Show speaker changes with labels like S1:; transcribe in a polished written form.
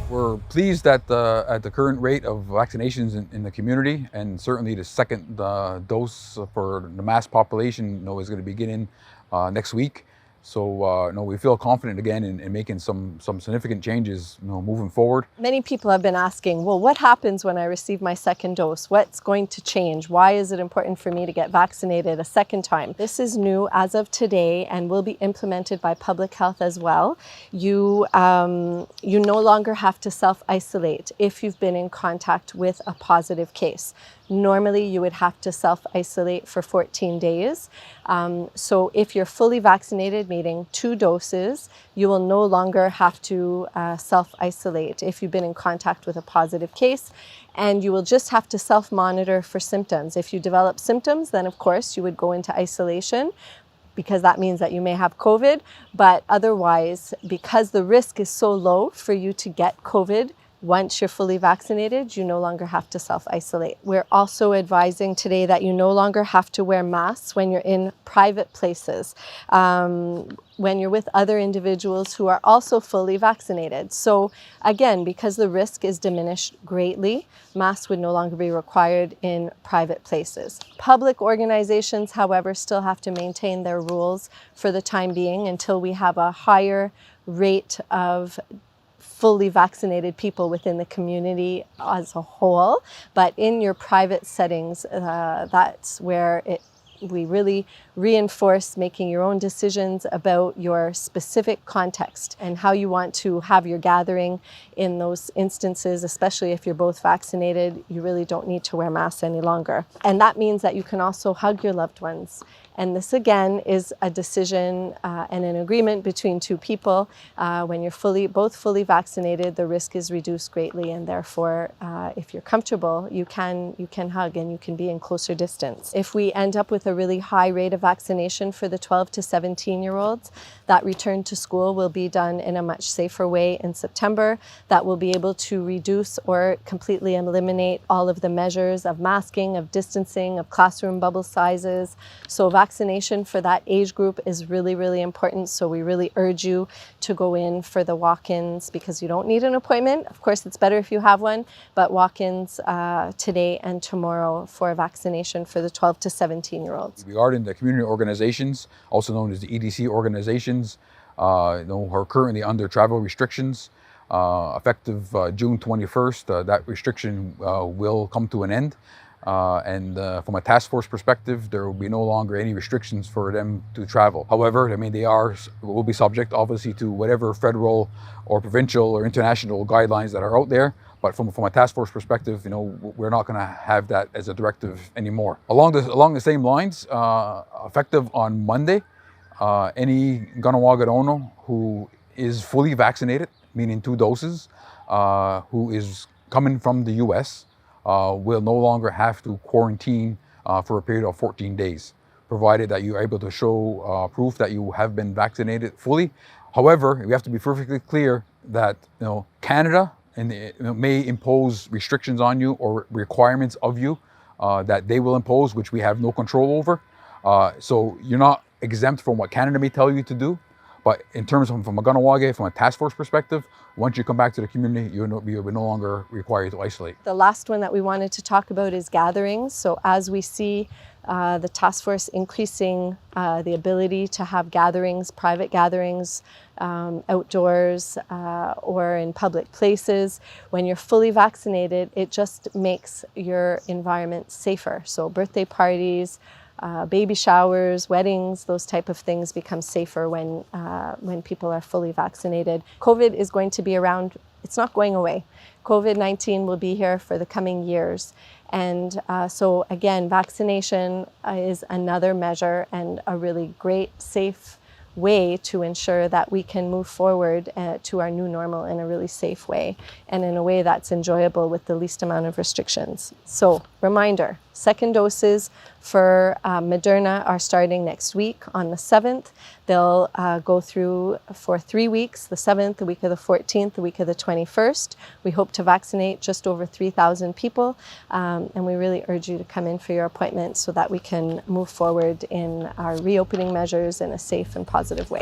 S1: We're pleased at the current rate of vaccinations in the community, and certainly the second dose for the mass population is going to begin next week. So we feel confident again in making some significant changes moving forward.
S2: Many people have been asking, well, what happens when I receive my second dose? What's going to change? Why is it important for me to get vaccinated a second time? This is new as of today and will be implemented by public health as well. You no longer have to self-isolate if you've been in contact with a positive case. Normally, you would have to self-isolate for 14 days. So if you're fully vaccinated, meaning 2 doses, you will no longer have to self-isolate if you've been in contact with a positive case. And you will just have to self-monitor for symptoms. If you develop symptoms, then of course you would go into isolation, because that means that you may have COVID. But otherwise, because the risk is so low for you to get COVID, once you're fully vaccinated, you no longer have to self-isolate. We're also advising today that you no longer have to wear masks when you're in private places, when you're with other individuals who are also fully vaccinated. So again, because the risk is diminished greatly, masks would no longer be required in private places. Public organizations, however, still have to maintain their rules for the time being until we have a higher rate of fully vaccinated people within the community as a whole. But in your private settings, that's where we really reinforce making your own decisions about your specific context and how you want to have your gathering in those instances, especially if you're both vaccinated. You really don't need to wear masks any longer. And that means that you can also hug your loved ones. And this again is a decision and an agreement between 2 people. When you're both fully vaccinated, the risk is reduced greatly, and therefore, if you're comfortable, you can hug and you can be in closer distance. If we end up with a really high rate of vaccination for the 12 to 17-year-olds, that return to school will be done in a much safer way in September. That will be able to reduce or completely eliminate all of the measures of masking, of distancing, of classroom bubble sizes. So vaccination for that age group is really, really important. So we really urge you to go in for the walk-ins, because you don't need an appointment. Of course, it's better if you have one, but walk-ins today and tomorrow for vaccination for the 12 to 17-year-olds.
S1: Regarding the community organizations, also known as the EDC organizations, are currently under travel restrictions. Effective June 21st, that restriction will come to an end. And from a task force perspective, there will be no longer any restrictions for them to travel. However, they will be subject obviously to whatever federal or provincial or international guidelines that are out there. But from a task force perspective, we're not going to have that as a directive anymore. Along the same lines, effective on Monday, any Kahnawa'kehró who is fully vaccinated, meaning 2 doses, who is coming from the US, will no longer have to quarantine for a period of 14 days, provided that you're able to show proof that you have been vaccinated fully. However, we have to be perfectly clear that Canada may impose restrictions on you or requirements of you that they will impose, which we have no control over. So you're not exempt from what Canada may tell you to do. But in terms of from a Kahnawake, from a task force perspective, once you come back to the community, you're no longer required to isolate.
S2: The last one that we wanted to talk about is gatherings. So as we see the task force increasing the ability to have gatherings, private gatherings, outdoors or in public places, when you're fully vaccinated, it just makes your environment safer. So birthday parties, baby showers, weddings, those type of things become safer when people are fully vaccinated. COVID is going to be around. It's not going away. COVID-19 will be here for the coming years. And so again, vaccination is another measure and a really great, safe way to ensure that we can move forward to our new normal in a really safe way and in a way that's enjoyable with the least amount of restrictions. So reminder, second doses for Moderna are starting next week on the 7th. They'll go through for 3 weeks, the 7th, the week of the 14th, the week of the 21st. We hope to vaccinate just over 3,000 people, and we really urge you to come in for your appointment so that we can move forward in our reopening measures in a safe and positive way.